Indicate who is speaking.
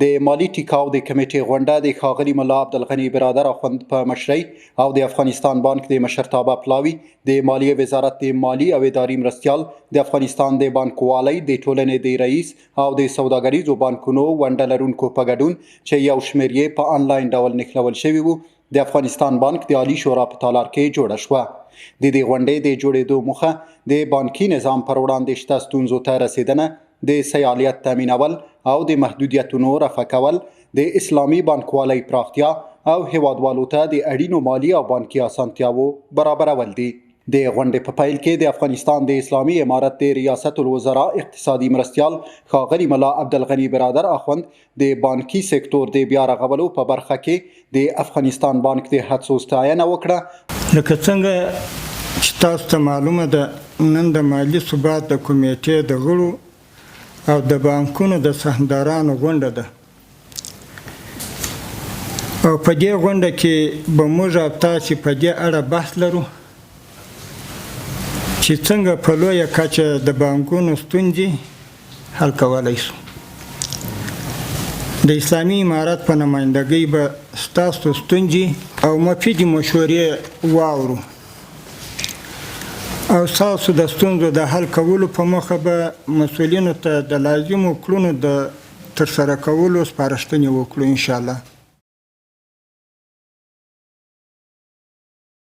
Speaker 1: د مالي ټیکاو د کمېټې غونډه د ښاغلي ملا عبدالغني برادر اخوند په مشرۍ او د افغانستان بانک د مشرتابه پلاوي د مالیې وزارت د مالي او اداري مرستیال د افغانستان د بانکوالۍ د ټولنې د رئیس او د سوداګریزو بانکونو ونډه لرونکو په ګډون چې یو شمېر یې په آنلاین ډول نښلول شوي وو د افغانستان بانک د عالي شورا په تالار کې جوړه شوه. د دې غونډې د جوړېدو موخه د بانکي نظام پر وړاندې شته ستونزو ته رسېدنه، د سیالیت تامینول او د محدودیتونو رفع کول، د اسلامي بانکوالۍ پراختیا او هیوادوالو ته د اړینو مالي او بانکي اسانتیاوو برابرول دي. د غونډې په پیل کې د افغانستان د اسلامي امارت د ریاست الوزرا اقتصادي مرستیال ښاغلي ملا عبدالغني برادر اخوند د بانکي سکتور د بیا رغولو په برخه کې د افغانستان بانک د هڅو ستاینه وکړه.
Speaker 2: لکه څنګه چې تاسو ته معلومه ده، نن د مالي ثبات د کمېټې د غړو او د بانکونو د سهامدارانو غونډه ده، او په دې غونډه کې به موږ او تاسې په دې اړه بحث لرو چې څنګه په لویه کچه د بانکونو ستونزې حل کولی شو. د اسلامي امارت په نمایندګۍ به ستاسو ستونزې او مفیدې مشورې واورو او ستاسو د ستونزو د حل کولو په موخه به مسؤلینو ته د لازمو کړنو د ترسره کولو سپارښتنې وکړو انشاءالله.